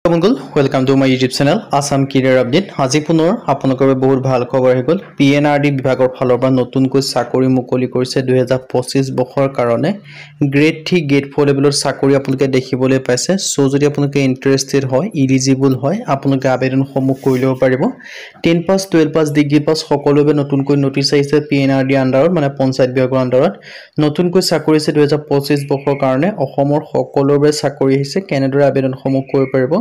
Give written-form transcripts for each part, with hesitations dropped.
বন্ধুসকল welcome to my YouTube channel Assam career update আজি পুনৰ আপোনালোকৰ বহুত ভাল খবৰ হৈ গ'ল পিএনআৰডি বিভাগৰ ফালৰ পৰা নতুনকৈ চাকৰি মুকলি কৰিছে 2025 বৰ্ষৰ কাৰণে গ্ৰেড 3 গ্ৰেড 4 লেভেলৰ চাকৰি আপোনালোকে দেখিবলৈ পাইছে সো যদি আপোনালোকে ইন্টাৰেষ্টেড হয় এলিজিবল হয় আপোনালোকে আবেদনসমূহ কৰি ল'ব পাৰিব 10 পাস 12 পাস ডিগ্ৰী পাস সকলোবে নতুনকৈ নোটিছ আহিছে পিএনআৰডি আন্ডাৰত মানে পঞ্চায়ত বিভাগৰ আন্ডাৰত নতুনকৈ চাকৰি আছে 2025 বৰ্ষৰ কাৰণে অসমৰ সকলোবে চাকৰি আহিছে কেনেদৰে আবেদনসমূহ কৰিব পাৰিব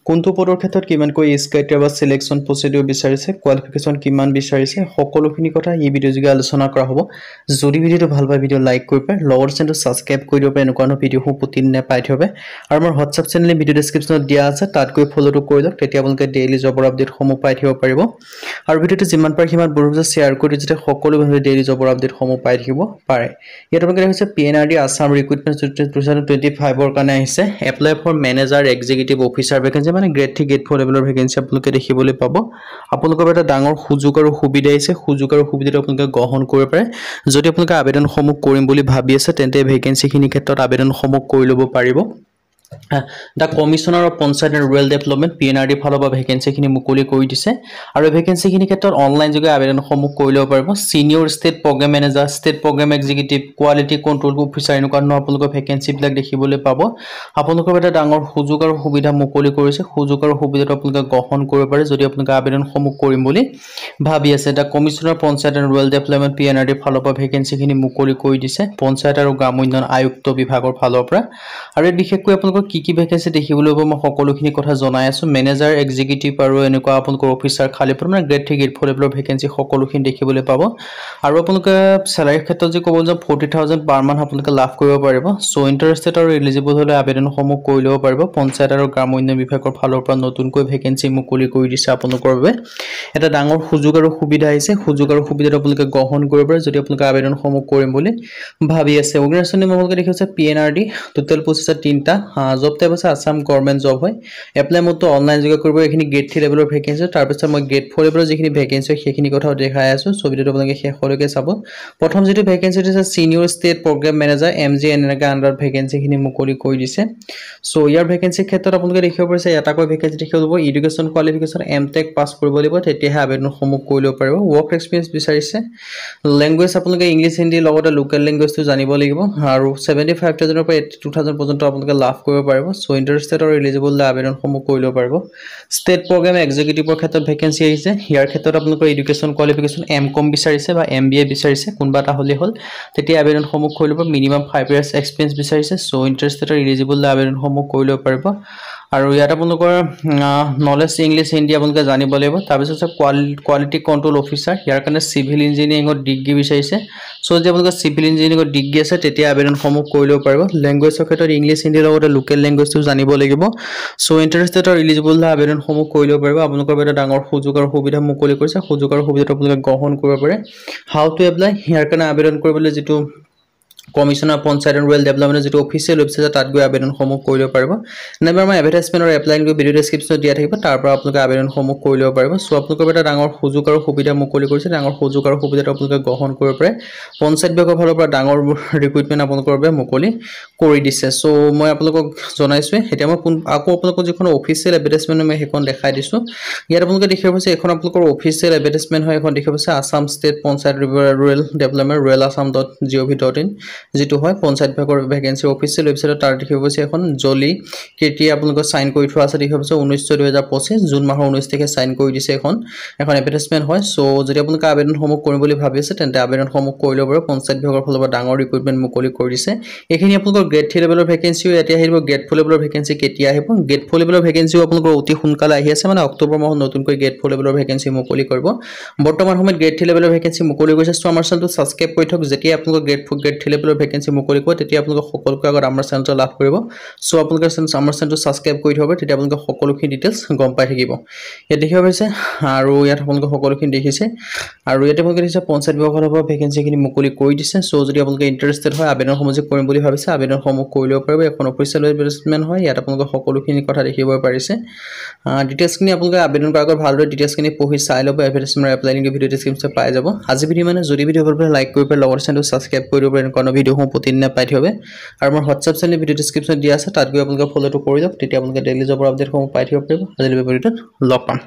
কোনটো পদৰ ক্ষেত্ৰত কিমানকৈ এজ ক্ৰাইটেৰিয়া বা সিলেকশন প্ৰসিডিউৰ বিচাৰিছে কোৱালিফিকেশন কিমান বিচাৰিছে সকলোখিনি কথা এই ভিডিঅ' যোগে আলোচনা কৰা হ'ব যদি ভিডিঅ'টো ভাল পায় ভিডিঅ' লাইক কৰি পায় লগৰ চেনেলটো সাবস্ক্ৰাইব কৰি দিব পাৰে এনেকুৱা ভিডিঅ'সমূহ প্ৰতিদিনে পাই থবে আৰু মোৰ WhatsApp চেনেলে ভিডিঅ' ডেসক্ৰিপচনত দিয়া আছে তাত গৈ ফলোটো কৰি লওক তেতিয়া আপোনালোকে ডেইলি জবৰ আপডেটসমূহ পাই থব পাৰিব আৰু ভিডিঅ'টো যিমান পাৰে সিমান বঢ়িয়াকৈ শ্বেয়াৰ কৰি যাতে সকলো বন্ধুৱে ডেইলি জবৰ আপডেটসমূহ পাই থাকিব পাৰে ইয়াত আপোনালোকে হৈছে পিএনআৰডি আসাম ৰিক্ৰুটমেন্ট 2025 ৰ কাৰণে আহিছে apply for manager executive officer vacancy মানে গ্ৰেড 3 গ্ৰেড 4 লেভেলৰ ভেকেন্সি আপোনালোকে দেখিবলৈ পাব আপোনালোকৰ এটা ডাঙৰ সুযোগ আৰু সুবিধা আছে সুযোগ আৰু সুবিধাটো আপোনালোকে গ্ৰহণ কৰিব পাৰে যদি আপোনালোকে আবেদনসমূহ কৰিম বুলি ভাবি আছে তেন্তে ভেকেন্সিখিনি ক্ষেত্ৰত আবেদনসমূহ কৰি ল'ব পাৰিব The Commissioner of Panchayat and Rural Development PNRD ফালৰ পৰা ভেকেন্সিখিনি মুকলি কৰি দিছে আৰু ভেকেন্সিখিনি ক্ষেত্ৰত অনলাইন যোগে আবেদনসমূহ কৰি ল'ব পাৰিব senior state programme manager state programme executive quality control officer এনেকুৱা আপোনালোকৰ ভেকেন্সি বিলাক দেখিবলৈ পাব আপোনালোকৰ এটা ডাঙৰ সুযোগ আৰু সুবিধা মুকলি কৰিছে সুযোগ আৰু সুবিধাটো আপোনালোকে গ্ৰহণ কৰিব পাৰে যদি আপোনালোকে আবেদনসমূহ কৰিম বুলি ভাবি আছে The Commissioner of Panchayat and Rural Development PNRD ফালৰ পৰা ভেকেন্সিখিনি মুকলি কৰি দিছে পঞ্চায়ত আৰু গ্ৰাম উন্নয়ন আয়ুক্ত বিভাগৰ ফালৰ পৰা আৰু বিশেষকৈ কি ভেকেন্সি দেখিবলৈ পাব মই সকলোখিনি কথা জনাই আছো মেনেজাৰ এক্সিকিউটিভ আৰু এনেকুৱা আপোনালোকৰ অফিচাৰ খালি পৰ মানে গ্ৰেড 3 গ্ৰেড 4 লেভেলৰ ভেকেন্সি সকলোখিনি দেখিবলৈ পাব আৰু আপোনালোকে স্যালাৰি ক্ষেত্ৰত যে ক'ব যে 40000 পাৰ মান্থ আপোনালোকে লাভ কৰিব পাৰিব সো ইন্টাৰেষ্টেড আৰু এলিজিবল হলে আবেদনসমূহ কৰি ল'ব পাৰিব পঞ্চায়ত আৰু গ্ৰাম উন্নয়ন বিভাগৰ ফালৰ পৰা নতুনকৈ ভেকেন্সি মুকলি কৰি দিছে আপোনালোকৰ বাবে এটা ডাঙৰ সুযোগ আৰু সুবিধা আছে সুযোগ আৰু সুবিধাটো আপোনালোকে গ্ৰহণ কৰিব পাৰে যদি আপোনালোকে আবেদনসমূহ কৰিম বুলি ভাবি আছে অৰ্গেনাইজেশ্যনে আপোনালোকে দেখিছে পিএনআৰডি টোটাল পোষ্ট আছে 3টা জব টাইপ আছে আসাম গভৰ্ণমেণ্ট জব হয় এপ্লাই মতো অনলাইন যোগে কৰিব এখিনি গ্ৰেড 3 লেভেলৰ ভেকেন্সি তাৰ পিছত মই গ্ৰেড 4 লেভেলৰ যিখিনি ভেকেন্সি সেইখিনি কথাও দেখাই আছো সো ভিডিওটো আপোনালোকে শেষলৈকে চাব প্ৰথম যেটো ভেকেন্সি আছে senior state programme manager MGN এনেকা আন্ডাৰ ভেকেন্সি খিনি মুকলি কৰি দিছে সো ইয়াৰ ভেকেন্সি ক্ষেত্ৰত আপোনালোকে দেখিব পাৰিছে এটাকৈ ভেকেন্সি দেখিব যাব এডুকেশ্যন কোৱালিফিকেশ্যন এমটেক পাস কৰিব লাগিব তেতিয়াহে আবেদনসমূহ কৰি ল'ব পাৰিব ওয়াৰ্ক এক্সপেৰিয়েন্স বিচাৰিছে ল্যাঙ্গুৱেজ আপোনালোকে ইংলিশ হিন্দী লগতে লোকেল ল্যাঙ্গুৱেজটো জানিব লাগিব আৰু 75000 ৰ পৰা 82000 পৰ্যন্ত আপোনালোকে লাভ কৰিব পাৰিব সো ইন্টাৰেষ্টেড আৰু এলিজিবল আবেদনসমূহ কৰি ল'ব পাৰিব ষ্টেট প্ৰগ্ৰাম এক্সিকিউটিভৰ ক্ষেত্ৰত ভেকেন্সি আহিছে ইয়াৰ ক্ষেত্ৰত আপোনালোকৰ এডুকেশ্যন কোৱালিফিকেশ্যন এমকম বিচাৰিছে বা এমবিএ বিচাৰিছে কোনবা এটা হলে হল তেতিয়া আবেদনসমূহ কৰি ল'ব মিনিমাম 5 ইয়াৰ্স এক্সপেৰিয়েন্স বিচাৰিছে সো ইন্টাৰেষ্টেড আৰু এলিজিবল আবেদনসমূহ কৰি ল'ব পাৰিব আৰু ইয়াত আপোনালোকৰ নলেজ ইংলিশ হিন্দী আপোনালোকে জানিব লাগিব তাৰ পিছত কোৱালিটি কন্ট্ৰোল অফিচাৰ ইয়াৰ কাৰণে সিভিল ইঞ্জিনিয়াৰিংৰ ডিগ্ৰী বিচাৰিছে সো যে আপোনালোকৰ সিভিল ইঞ্জিনিয়াৰিংৰ ডিগ্ৰী আছে তেতিয়া আবেদনসমূহ কৰি ল'ব পাৰিব ল্যাঙ্গুৱেজৰ ক্ষেত্ৰত ইংলিশ হিন্দী লগতে লোকেল ল্যাঙ্গুৱেজটো জানিব লাগিব সো ইন্টাৰেষ্টেড আৰু এলিজিবল আবেদনসমূহ কৰি ল'ব পাৰিব আপোনালোকৰ এটা ডাঙৰ সুযোগ আৰু সুবিধা মুকলি কৰিছে সুযোগ আৰু সুবিধাটো আপোনালোকে গ্ৰহণ কৰিব পাৰে হাউ টু এপ্লাই ইয়াৰ কাৰণে আবেদন কৰিবলৈ যেটো Commissioner Panchayat and Rural Development যেটো অফিচিয়েল ওয়েবসাইট তাত গৈ আবেদনসমূহ কৰি ল'ব পাৰিব নাইবা মই এডভাৰটাইজমেন্ট আৰু এপ্লাই লিংক ভিডিও ডেসক্ৰিপচনত দিয়া থাকিব তাৰ পৰা আপোনালোকে আবেদনসমূহ কৰি ল'ব পাৰিব সো আপোনালোকৰ এটা ডাঙৰ সুযোগ আৰু সুবিধা মুকলি কৰিছে ডাঙৰ সুযোগ আৰু সুবিধাটো আপোনালোকে গ্ৰহণ কৰিব পাৰে পঞ্চায়ত বিভাগৰ ফালৰ পৰা ডাঙৰ ৰিক্ৰুটমেন্ট আপোনালোকৰ বাবে মুকলি কৰি দিছে সো মই আপোনালোকক জনাইছো এতিয়া মই আকৌ আপোনালোকক যিখন অফিচিয়েল এডভাৰটাইজমেন্ট মই হেখন দেখাই দিছো ইয়াত আপোনালোকে দেখিব পাইছে এখন আপোনালোকৰ অফিচিয়েল এডভাৰটাইজমেন্ট হয় এখন দেখিব পাইছে Assam state panchayat rural development ruralassam.gov.in যেটো হয় পঞ্চায়ত বিভাগৰ ভেকেন্সি অফিচিয়েল ওয়েবসাইটত তাৰ দেখিব পাইছে এখন জলি কেতিয়া আপোনালোকৰ সাইন কৰি থোৱা আছে দেখিব পাইছে 19/2025 জুন মাহৰ 19 তাৰিখে সাইন কৰি দিছে এখন এডভাৰটাইজমেন্ট হয় সো যদি আপোনালোকে আবেদনসমূহ কৰিম বুলি ভাবি আছে তেন্তে আবেদনসমূহ কৰি ল'ব পাৰে পঞ্চায়ত বিভাগৰ ফালৰ পৰা ডাঙৰ ৰিক্ৰুটমেন্ট মুকলি কৰি দিছে এখিনি আপোনালোকৰ গ্ৰেড 3 লেভেলৰ ভেকেন্সিও এতিয়া আহিব গ্ৰেড 4 লেভেলৰ ভেকেন্সি কেতিয়া আহিব গ্ৰেড 4 লেভেলৰ ভেকেন্সিও আপোনালোকৰ অতি সোনকালে আহি আছে মানে অক্টোবৰ মাহত নতুনকৈ গ্ৰেড 4 লেভেলৰ ভেকেন্সি মুকলি কৰিব বৰ্তমান সময়ত গ্ৰেড 3 লেভেলৰ ভেকেন্সি মুকলি কৰিছে সো আমাৰ চেনেলটো সাবস্ক্ৰাইব কৰি থওক যেতিয়া আপোনালোকৰ গ্ৰেড 3 লেভেলৰ ভেকেন্সি মুকলি কৰিব তেতিয়া আপোনালোকে সকলোকে আগত আমাৰ চেনেলটো লাভ কৰিব সো আপোনালোকে আমাৰ চেনেলটো সাবস্ক্ৰাইব কৰি থব তেতিয়া আপোনালোকে সকলোখিনি ডিটেইলছ গম পাই থাকিব ইয়াত দেখিব পাইছে আৰু ইয়াত আপোনালোকে সকলোখিনি দেখিছে আৰু ইয়াতে আপোনালোকে দেখিছে পঞ্চায়ত বিভাগৰ পৰা ভেকেন্সিখিনি মুকলি কৰি দিছে সো যদি আপোনালোকে ইন্টাৰেষ্টেড হয় আবেদনসমূহ কৰিম বুলি ভাবিছে আবেদনসমূহ কৰি ল'ব পাৰিব এখন অফিচিয়েল এডভাৰটাইজমেন্ট হয় ইয়াত আপোনালোকে সকলোখিনি কথা দেখিব পাৰিছে ডিটেইলছখিনি আপোনালোকে আবেদন কৰাৰ আগত ভালদৰে ডিটেইলছখিনি পঢ়ি চাই ল'ব এডভাৰটাইজমেন্ট এপ্লাই লিংক ভিডিও ডেসক্ৰিপচনত পাই যাব আজি ভিডিও মানে যদি ভিডিও ভাল পায় লাইক কৰি লগৰ চেনেলটো সাবস্ক্ৰাইব কৰি দিব এনেকুৱা ভিডিঅ'সমূহ প্ৰতিদিনে পাই থাকিব আৰু মোৰ হোৱাটছআপ চেনেল ভিডিঅ' ডেছক্ৰিপশ্যনত দিয়া আছে তাত গৈ আপোনালোকে ফ'ল'টো কৰি লওক তেতিয়া আপোনালোকে ডেইলি জবৰ আপডেটসমূহ পাই থাকিব পাৰিব আজিলৈ ভিডিঅ'টোত লগ পাম